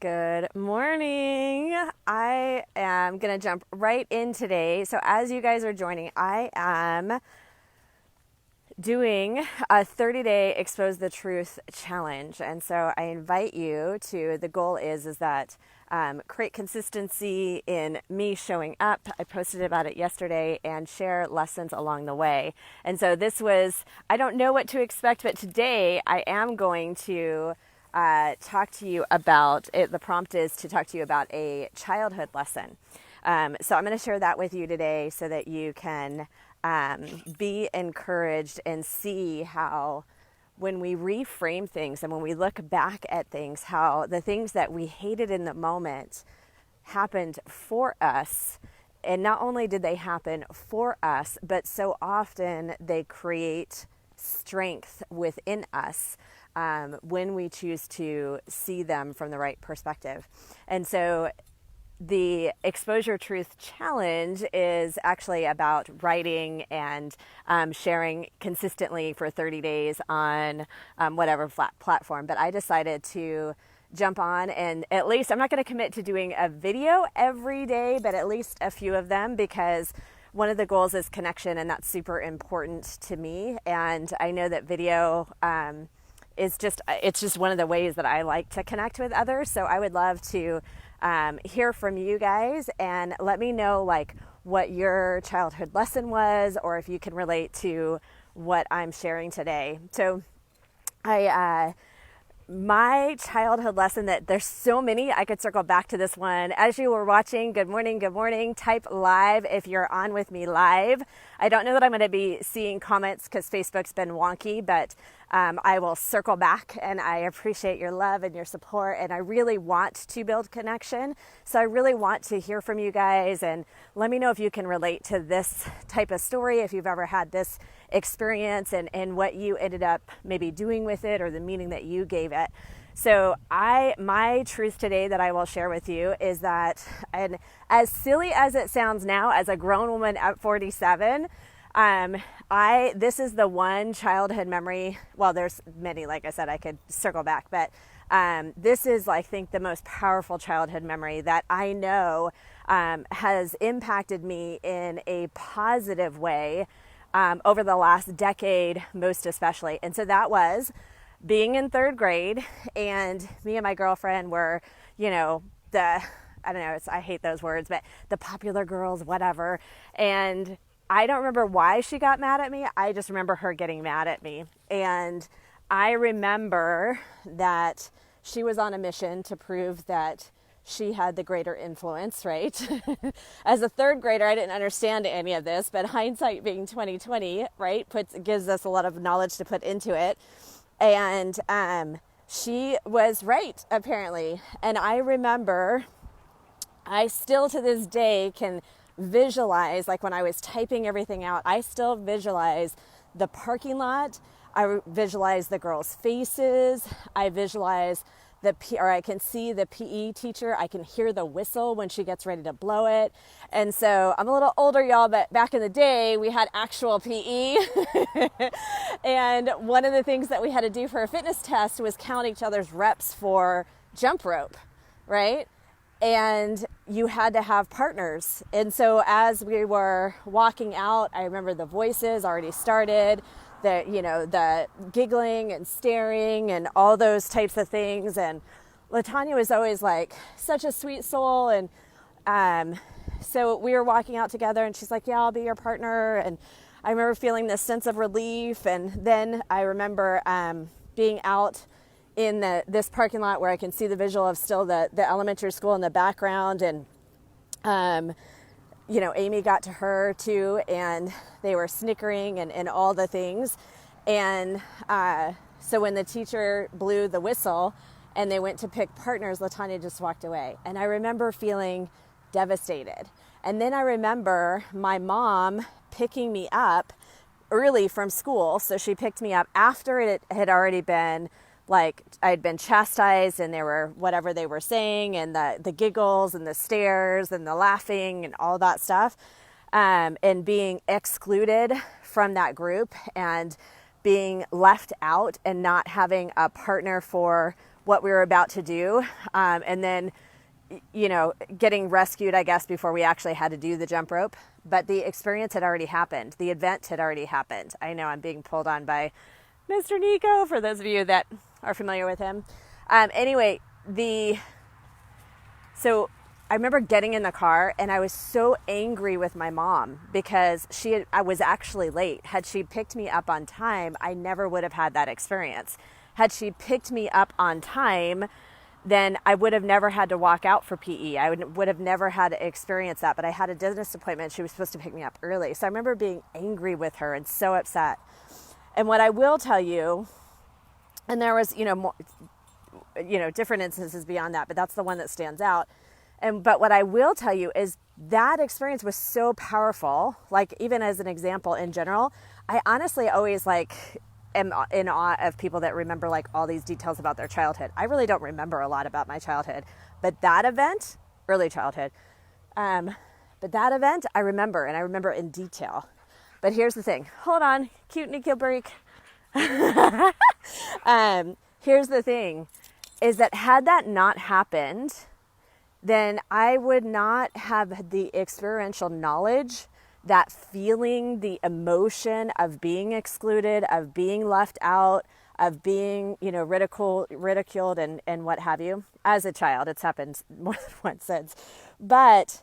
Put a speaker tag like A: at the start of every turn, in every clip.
A: Good morning. I am going to jump right in today. So as you guys are joining, I am doing a 30-day Expose the Truth challenge. And so I invite you to, the goal is that create consistency in me showing up. I posted about it yesterday, and share lessons along the way. And so this was, I don't know what to expect, but today I am going to talk to you about it. The prompt is to talk to you about a childhood lesson. So I'm going to share that with you today so that you can be encouraged and see how when we reframe things and when we look back at things, how the things that we hated in the moment happened for us. And not only did they happen for us, but so often they create strength within us when we choose to see them from the right perspective. And so the Exposure Truth Challenge is actually about writing and sharing consistently for 30 days on whatever platform. But I decided to jump on, and at least, I'm not going to commit to doing a video every day, but at least a few of them, because one of the goals is connection, and that's super important to me. And I know that video it's just one of the ways that I like to connect with others. So I would love to hear from you guys and let me know like what your childhood lesson was, or if you can relate to what I'm sharing today. So my childhood lesson, that there's so many, I could circle back to this one. As you were watching, good morning, type live if you're on with me live. I don't know that I'm going to be seeing comments because Facebook's been wonky, but I will circle back, and I appreciate your love and your support, and I really want to build connection. So I really want to hear from you guys, and let me know if you can relate to this type of story, if you've ever had this experience and what you ended up maybe doing with it, or the meaning that you gave it. So my truth today that I will share with you is that, and as silly as it sounds now, as a grown woman at 47, this is the one childhood memory. Well, there's many, like I said, I could circle back, but this is, I think, the most powerful childhood memory that I know has impacted me in a positive way over the last decade, most especially. And so that was being in third grade, and me and my girlfriend were, I don't know, I hate those words, but the popular girls, whatever. And I don't remember why she got mad at me. I just remember her getting mad at me. And I remember that she was on a mission to prove that she had the greater influence, right? As a third grader, I didn't understand any of this, but hindsight being 2020, right, gives us a lot of knowledge to put into it. And she was right, apparently. And I remember, I still to this day can visualize, like when I was typing everything out, I still visualize the parking lot. I visualize the girls' faces. I visualize I can see the PE teacher. I can hear the whistle when she gets ready to blow it. And so I'm a little older, y'all, but back in the day, we had actual PE. And one of the things that we had to do for a fitness test was count each other's reps for jump rope, right? And you had to have partners. And so as we were walking out, I remember the voices already started, the giggling and staring and all those types of things. And Latonya was always like such a sweet soul. And so we were walking out together, and she's like, yeah, I'll be your partner. And I remember feeling this sense of relief. And then I remember being out in this parking lot where I can see the visual of still the elementary school in the background. And Amy got to her too, and they were snickering and all the things. And so when the teacher blew the whistle and they went to pick partners, Latonya just walked away. And I remember feeling devastated. And then I remember my mom picking me up early from school. So she picked me up after it had already been, like, I'd been chastised, and they were whatever they were saying, and the giggles and the stares and the laughing and all that stuff, and being excluded from that group and being left out and not having a partner for what we were about to do. And then, getting rescued, I guess, before we actually had to do the jump rope. But the experience had already happened. The event had already happened. I know I'm being pulled on by Mr. Nico, for those of you that are familiar with him. So I remember getting in the car and I was so angry with my mom because I was actually late. Had she picked me up on time, I never would have had that experience. Had she picked me up on time, then I would have never had to walk out for PE. I would have never had to experience that. But I had a dentist appointment. She was supposed to pick me up early. So I remember being angry with her and so upset. And what I will tell you, and there was, more, different instances beyond that, but that's the one that stands out. But what I will tell you is that experience was so powerful. Like, even as an example in general, I honestly always am in awe of people that remember all these details about their childhood. I really don't remember a lot about my childhood, but that event, early childhood, but that event I remember, and I remember in detail. But here's the thing. Hold on, cute Nico break. Here's the thing, is that had that not happened, then I would not have the experiential knowledge, that feeling, the emotion of being excluded, of being left out, of being, ridiculed and what have you. As a child, it's happened more than once since. But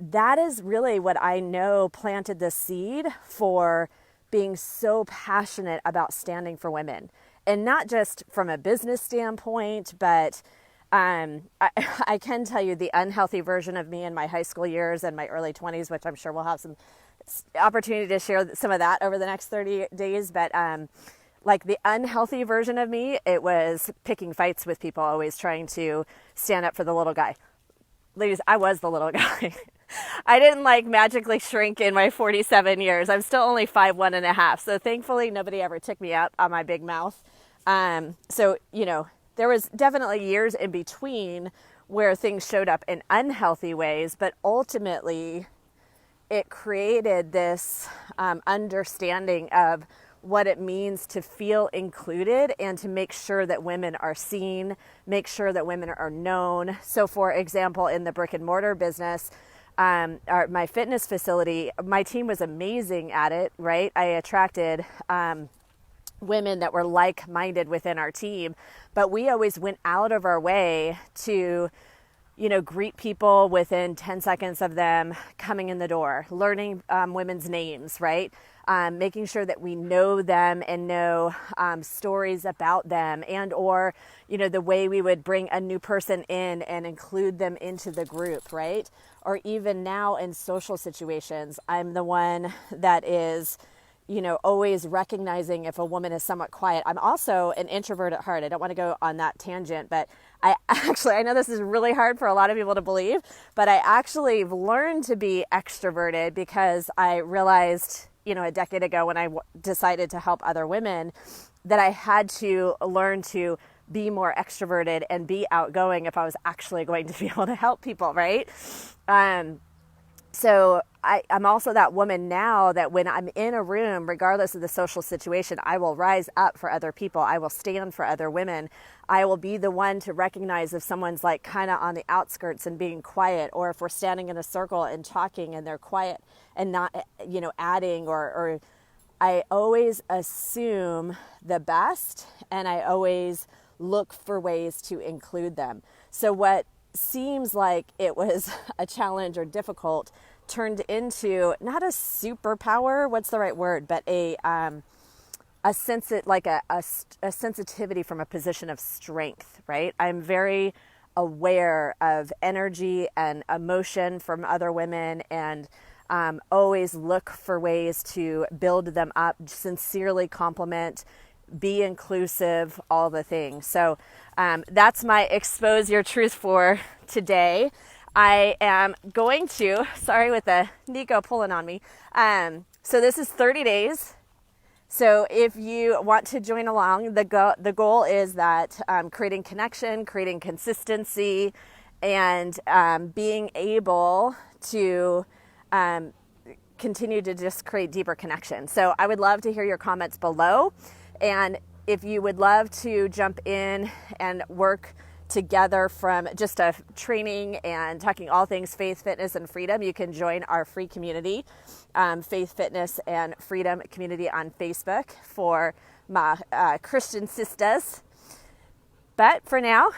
A: that is really what I know planted the seed for being so passionate about standing for women. And not just from a business standpoint, but I can tell you the unhealthy version of me in my high school years and my early 20s, which I'm sure we'll have some opportunity to share some of that over the next 30 days. But the unhealthy version of me, it was picking fights with people, always trying to stand up for the little guy. Ladies, I was the little guy. I didn't magically shrink in my 47 years. I'm still only 5'1.5". So thankfully nobody ever took me up on my big mouth. There was definitely years in between where things showed up in unhealthy ways, but ultimately it created this understanding of what it means to feel included and to make sure that women are seen, make sure that women are known. So for example, in the brick and mortar business, my fitness facility, my team was amazing at it, right? I attracted women that were like-minded within our team, but we always went out of our way to, greet people within 10 seconds of them coming in the door, learning women's names, right? Making sure that we know them and know stories about them, and or, the way we would bring a new person in and include them into the group, right? Or even now in social situations, I'm the one that is always recognizing if a woman is somewhat quiet. I'm also an introvert at heart. I don't want to go on that tangent, but I know this is really hard for a lot of people to believe, but I actually have learned to be extroverted because I realized, a decade ago when I decided to help other women, that I had to learn to be more extroverted and be outgoing if I was actually going to be able to help people, right? So I'm also that woman now that when I'm in a room, regardless of the social situation, I will rise up for other people. I will stand for other women. I will be the one to recognize if someone's kind of on the outskirts and being quiet, or if we're standing in a circle and talking and they're quiet and not, adding, or I always assume the best, and I always look for ways to include them. So what seems like it was a challenge or difficult turned into not a superpower, what's the right word, but a sensitivity from a position of strength, right? I'm very aware of energy and emotion from other women, and always look for ways to build them up, sincerely compliment, be inclusive, all the things. So that's my expose your truth for today. I am going to, sorry with the Nico pulling on me. So this is 30 days. So if you want to join along, the goal is that creating connection, creating consistency, and being able to continue to just create deeper connection. So I would love to hear your comments below. And if you would love to jump in and work together from just a training and talking all things faith, fitness, and freedom, you can join our free community, Faith, Fitness, and Freedom community on Facebook for my Christian sisters. But for now,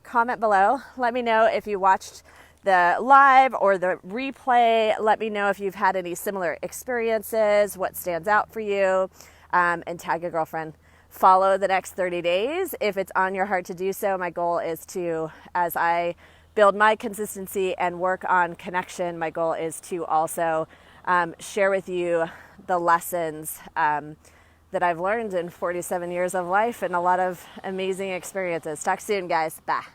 A: comment below. Let me know if you watched the live or the replay. Let me know if you've had any similar experiences, what stands out for you, and tag a girlfriend. Follow the next 30 days if it's on your heart to do so. My goal is to, as I build my consistency and work on connection, my goal is to also share with you the lessons that I've learned in 47 years of life and a lot of amazing experiences. Talk soon, guys. Bye.